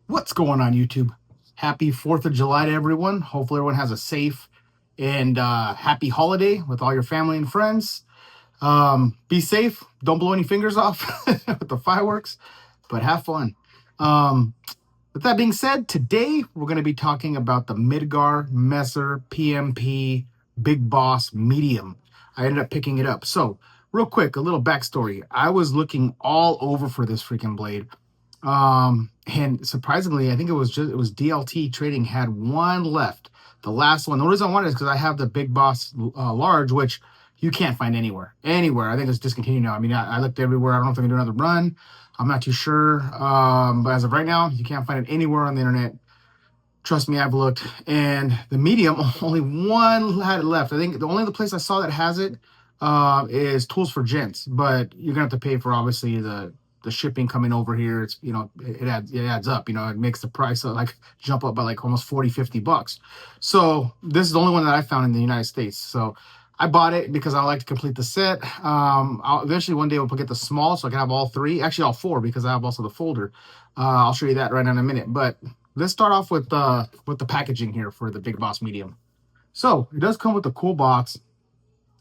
What's going on, YouTube? Happy 4th of July to everyone. Hopefully everyone has a safe and happy holiday with all your family and friends. Be safe. Don't blow any fingers off with the fireworks, but have fun. Um, with that being said, today we're going to be talking about the Midgard Messer PMP Big Boss Medium. I ended up picking it up. So real quick, a little backstory. I was looking all over for this freaking blade. And surprisingly, I think it was DLT Trading had one left. The last one. The reason I wanted is because I have the Big Boss large, which you can't find anywhere. Anywhere. I think it's discontinued now. I mean, I looked everywhere. I don't know if I can do another run. I'm not too sure. But as of right now, you can't find it anywhere on the internet. Trust me, I've looked. And the medium, only one had it left. I think the only place I saw that has it is Tools for Gents. But you're gonna have to pay for obviously the shipping coming over here. It's it adds up. It makes the price like jump up by like almost 40-50 bucks. So this is the only one that I found in the United States. So I bought it because I like to complete the set. I'll eventually one day we'll get the small so I can have all three, actually all four, because I have also the folder. I'll show you that right in a minute. But let's start off with the packaging here for the Big Boss Medium. So it does come with a cool box.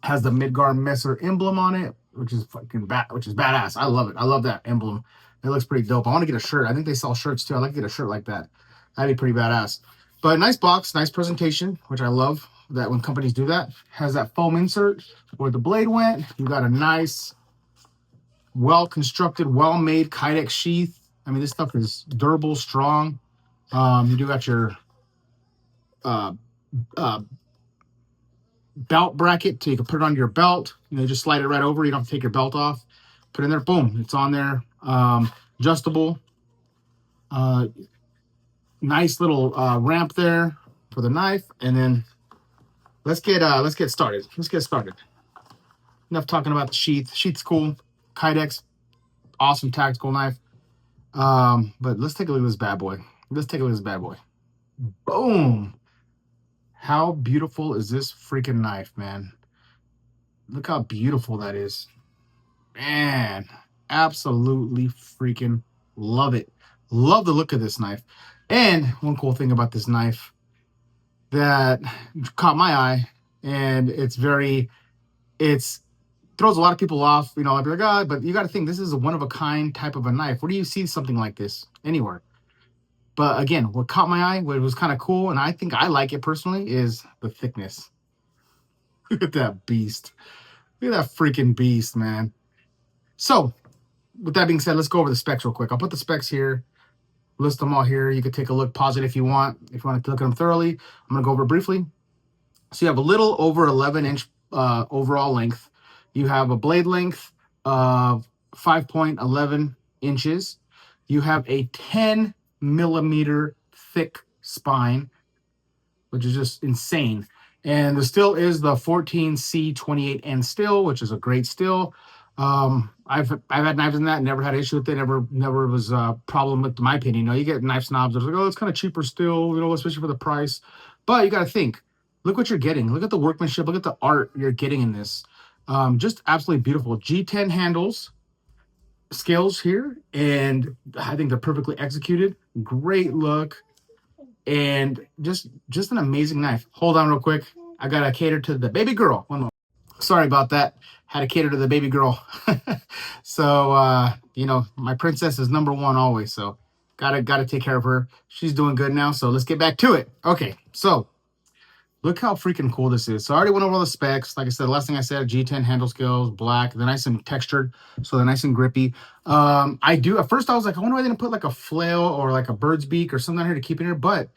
Has the Midgard Messer emblem on it, which is badass. I love it. I love that emblem. It looks pretty dope. I want to get a shirt. I think they sell shirts too. I'd like to get a shirt like that. That'd be pretty badass. But nice box, nice presentation, which I love that when companies do that. Has that foam insert where the blade went. You got a nice, well-constructed, well-made Kydex sheath. I mean, this stuff is durable, strong. You do got your uh, belt bracket so you can put it on your belt. Just slide it right over. You don't have to take your belt off. Put it in there. Boom. It's on there. Adjustable. Nice little ramp there for the knife. And then let's get started. Enough talking about the sheath. Sheath's cool. Kydex. Awesome tactical knife. But let's take a look at this bad boy. Boom. How beautiful is this freaking knife, man? Look how beautiful that is. Man, absolutely freaking love it. Love the look of this knife. And one cool thing about this knife that caught my eye, and it throws a lot of people off. I'd be like, oh, but you got to think this is a one-of-a-kind type of a knife. Where do you see something like this? Anywhere. But again, what caught my eye, what was kind of cool, and I think I like it personally, is the thickness. Look at that beast. Look at that freaking beast, man. So, with that being said, let's go over the specs real quick. I'll put the specs here, list them all here. You can take a look, pause it if you want. If you want to look at them thoroughly, I'm going to go over briefly. So you have a little over 11-inch overall length. You have a blade length of 5.11 inches. You have a 10-millimeter thick spine, which is just insane. And the steel is the 14C28N steel, which is a great steel. I've had knives in that, never had an issue with it, never was a problem with my opinion. You get knife snobs that are like, oh, it's kind of cheaper still, especially for the price. But you got to think, look what you're getting. Look at the workmanship, look at the art you're getting in this. Just absolutely beautiful. G10 handles, scales here, and I think they're perfectly executed. Great look, and just an amazing knife. Hold on real quick. I gotta cater to the baby girl. One more. Sorry about that. Had to cater to the baby girl. So my princess is number one always. So gotta take care of her. She's doing good now. So let's get back to it. Okay, so look how freaking cool this is. So I already went over all the specs. Like I said, the last thing I said, G10 handle scales, black. They're nice and textured, so they're nice and grippy. At first I was like, I wonder why they didn't put like a flail or like a bird's beak or something on here to keep in here. But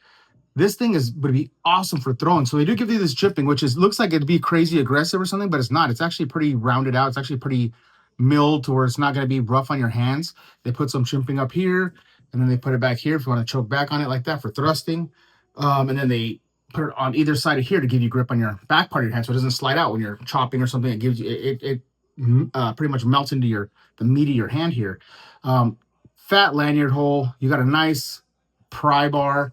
this thing would be awesome for throwing. So they do give you this chipping, which looks like it'd be crazy aggressive or something, but it's not. It's actually pretty rounded out. It's actually pretty milled to where it's not going to be rough on your hands. They put some chimping up here, and then they put it back here if you want to choke back on it like that for thrusting. And then they put it on either side of here to give you grip on your back part of your hand, so it doesn't slide out when you're chopping or something. It gives you it pretty much melts into the meat of your hand here. Fat lanyard hole. You got a nice pry bar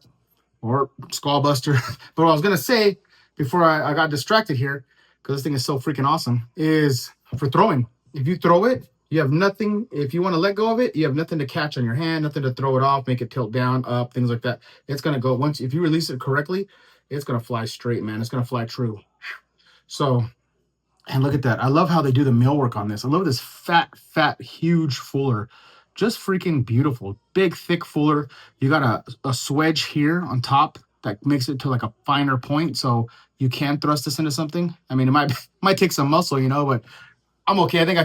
or skull buster. But what I was gonna say before I got distracted here, because this thing is so freaking awesome, is for throwing. If you throw it, You have nothing. If you want to let go of it, you have nothing to catch on your hand, nothing to throw it off, make it tilt down, up, things like that. It's gonna go once if you release it correctly, it's gonna fly straight, man. It's gonna fly true. So, and look at that. I love how they do the millwork on this. I love this fat, huge fuller. Just freaking beautiful. Big, thick fuller. You got a swedge here on top that makes it to like a finer point. So you can thrust this into something. I mean, it might take some muscle, but I'm okay. I think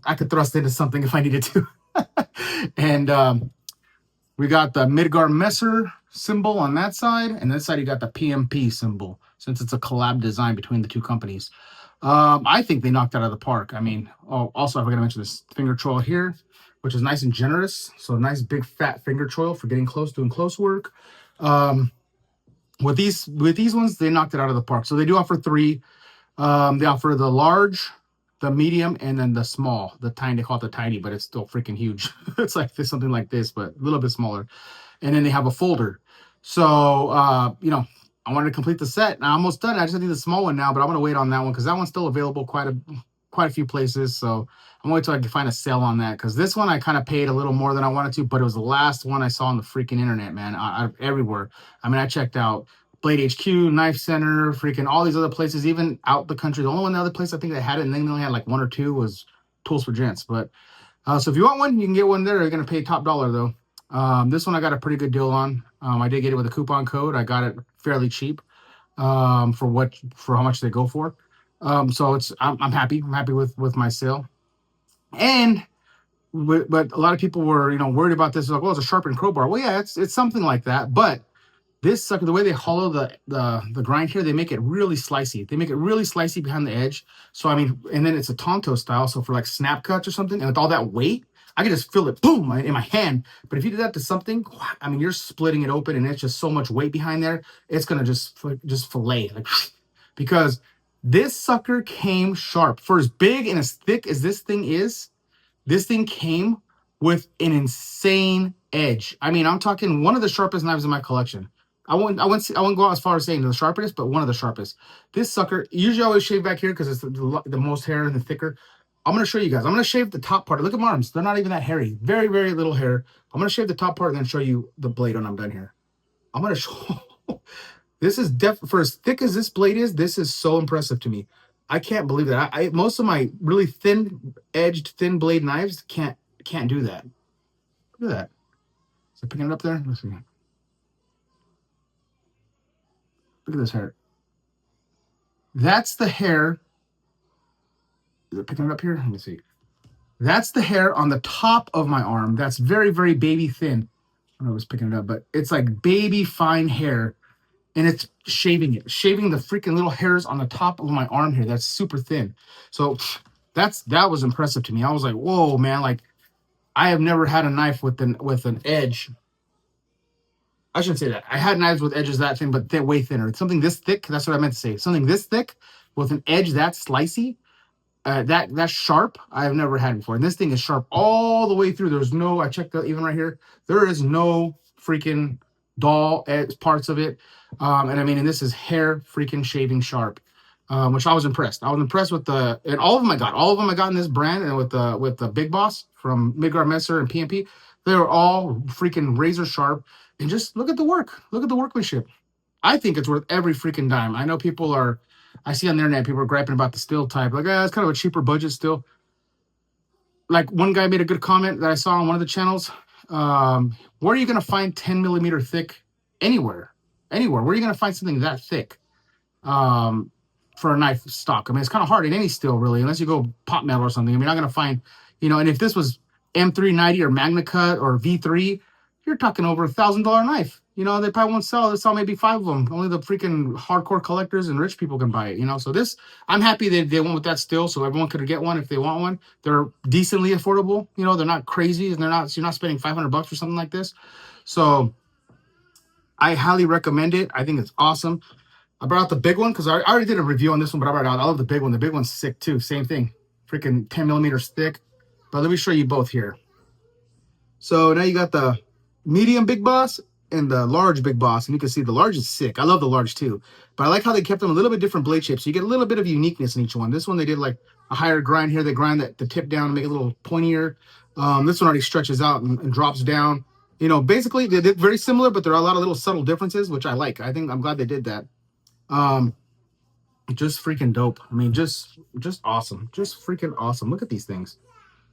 I could thrust into something if I needed to. And we got the Midgard Messer symbol on that side, and this side you got the PMP symbol, since it's a collab design between the two companies. I think they knocked out of the park. I mean, also I forgot to mention this finger choil here, which is nice and generous. So a nice big fat finger choil for getting close, doing close work. With these ones, they knocked it out of the park. So they do offer three. They offer the large, the medium, and then the small, the tiny. They call it the tiny, but it's still freaking huge. It's like something like this, but a little bit smaller. And then they have a folder. So, I wanted to complete the set. I'm almost done. I just need the small one now, but I'm going to wait on that one because that one's still available quite a few places. So I'm waiting till I can find a sale on that, because this one I kind of paid a little more than I wanted to, but it was the last one I saw on the freaking internet, man, everywhere. I mean, I checked out Blade HQ, Knife Center, freaking all these other places, even out the country. The only one, the other place I think they had it, and they only had like one or two, was Tools for Gents. But so if you want one, you can get one there. You're going to pay top dollar though. This one I got a pretty good deal on. I did get it with a coupon code. I got it fairly cheap for how much they go for. So I'm happy. I'm happy with my sale. And but a lot of people were worried about this. Like, well, it's a sharpened crowbar. Well, yeah, it's something like that. But this sucker, the way they hollow the grind here, they make it really slicey. They make it really slicey behind the edge. So I mean, and then it's a Tonto style. So for like snap cuts or something, and with all that weight, I can just feel it, boom, in my hand. But if you do that to something, I mean, you're splitting it open, and it's just so much weight behind there. It's gonna just fillet, like, because this sucker came sharp. For as big and as thick as this thing is, this thing came with an insane edge. I mean, I'm talking one of the sharpest knives in my collection. I won't go out as far as saying the sharpest, but one of the sharpest. This sucker, usually I always shave back here because it's the most hair and the thicker. I'm going to show you guys. I'm going to shave the top part. Look at my arms. They're not even that hairy. Very, very little hair. I'm going to shave the top part and then show you the blade when I'm done here. I'm going to show... This is for as thick as this blade is, this is so impressive to me. I can't believe that. Most of my really thin-edged, thin blade knives can't do that. Look at that. Is it picking it up there? Let's see. Look at this hair. That's the hair. Is it picking it up here? Let me see. That's the hair on the top of my arm. That's very, very baby thin. I don't know if it's picking it up, but it's like baby fine hair. And it's shaving the freaking little hairs on the top of my arm here. That's super thin. So that was impressive to me. I was like, whoa, man, like I have never had a knife with an edge. I shouldn't say that. I had knives with edges that thin, but they're way thinner. Something this thick, that's what I meant to say. Something this thick with an edge that slicey, that sharp, I've never had before. And this thing is sharp all the way through. There's no, I checked out even right here, there is no freaking dull parts of it. And I mean, and this is hair freaking shaving sharp, which I was impressed. I was impressed with and all of them I got in this brand, and with the Big Boss from Midgard Messer and PMP, they were all freaking razor sharp. And just look at the work. Look at the workmanship. I think it's worth every freaking dime. I know I see on the internet, people are griping about the steel type. Like, it's kind of a cheaper budget still. Like one guy made a good comment that I saw on one of the channels. Where are you going to find 10 millimeter thick anywhere? Where are you going to find something that thick for a knife stock? I mean, it's kind of hard in any steel, really, unless you go pot metal or something. I mean, you're not going to find, and if this was M390 or Magna Cut or V3, you're talking over $1,000 knife. They probably won't sell. They sell maybe 5 of them. Only the freaking hardcore collectors and rich people can buy it. So this, I'm happy they went with that still, so everyone could get one if they want one. They're decently affordable. They're not crazy, and you're not spending $500 for something like this. So I highly recommend it. I think it's awesome. I brought out the big one because I already did a review on this one, but I brought out. I love the big one. The big one's sick too. Same thing, freaking 10 millimeters thick. But let me show you both here. So now you got the medium Big Boss and the large Big Boss, and you can see the large is sick. I love the large too, but I like how they kept them a little bit different blade shapes, so you get a little bit of uniqueness in each one. This one they did like a higher grind here. They grind the tip down to make it a little pointier. This one already stretches out and drops down. Basically they did very similar, but there are a lot of little subtle differences, which I like. I'm glad they did that. Just freaking dope. I mean, just awesome. Just freaking awesome. Look at these things.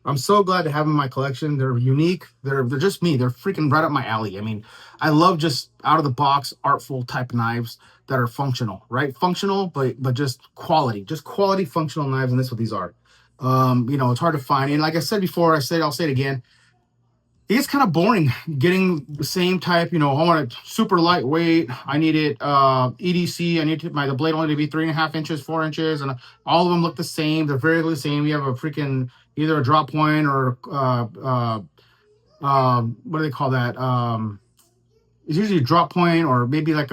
I'm so glad to have them in my collection. They're unique. They're just me. They're freaking right up my alley. I mean, I love just out of the box, artful type knives that are functional, right? Functional, but just quality functional knives, and that's what these are. It's hard to find. And like I said before, I'll say it again. It gets kind of boring getting the same type. I want it super lightweight. I need it EDC. I need the blade only to be 3.5 inches, 4 inches, and all of them look the same. They're very the same. You have a freaking either a drop point or what do they call that? It's usually a drop point or maybe like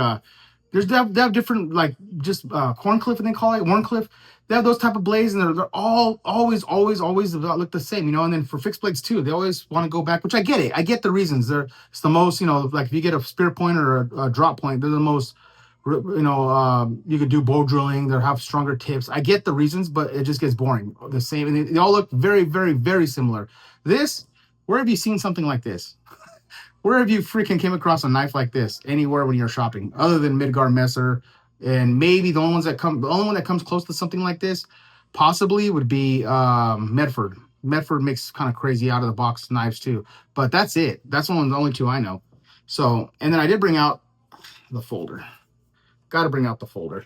they have different, like just Corncliffe, and they call it Warncliffe. They have those type of blades, and they're all always look the same, And then for fixed blades too, they always want to go back, which I get it. I get the reasons. It's the most, like if you get a spear point or a drop point, they're the most, you could do bow drilling. They have stronger tips. I get the reasons, but it just gets boring. The same, and they all look very, very, very similar. Where have you seen something like this? Where have you freaking came across a knife like this anywhere when you're shopping, other than Midgard Messer? And maybe the only one that comes close to something like this, possibly, would be Medford. Medford makes kind of crazy out of the box knives too, but that's it. That's one of the only two I know. So, and then I did bring out the folder. Got to bring out the folder.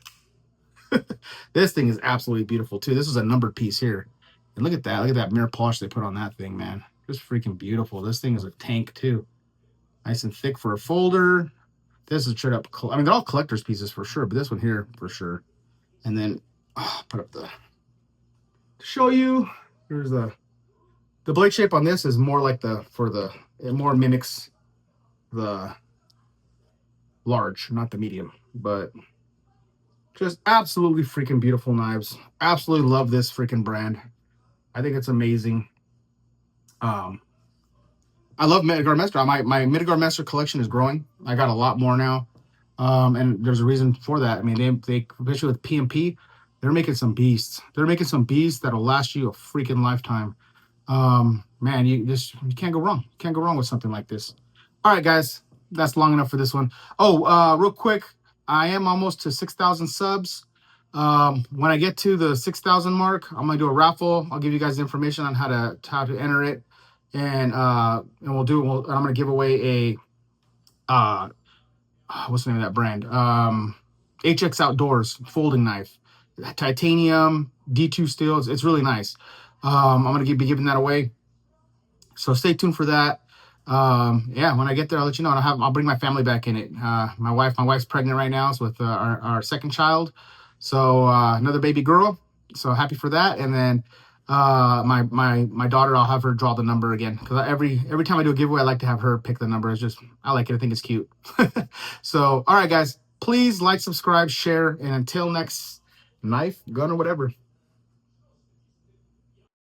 This thing is absolutely beautiful too. This is a numbered piece here, and look at that. Look at that mirror polish they put on that thing, man. Just freaking beautiful. This thing is a tank too. Nice and thick for a folder. This is straight up. I mean, they're all collector's pieces for sure, but this one here for sure. And then put up to show you. Here's the blade shape on this is more like it more mimics the large, not the medium, but just absolutely freaking beautiful knives. Absolutely love this freaking brand. I think it's amazing. I love Midgard Messer. My Midgard Messer collection is growing. I got a lot more now, and there's a reason for that. I mean, they especially with PMP, they're making some beasts. They're making some beasts that'll last you a freaking lifetime. Man, you can't go wrong. You can't go wrong with something like this. All right, guys, that's long enough for this one. Oh, real quick, I am almost to 6,000 subs. When I get to the 6,000 mark, I'm gonna do a raffle. I'll give you guys information on how to enter it. And I'm gonna give away a what's the name of that brand? HX Outdoors folding knife, titanium D2 steel. It's really nice. I'm gonna be giving that away, so stay tuned for that. Yeah, when I get there, I'll let you know. And I'll bring my family back in it. My wife's pregnant right now, so with our second child, so another baby girl. So happy for that. And then my daughter, I'll have her draw the number again, because every time I do a giveaway, I like to have her pick the number. I like it. I think it's cute. So all right, guys, please like, subscribe, share, and until next knife, gun, or whatever.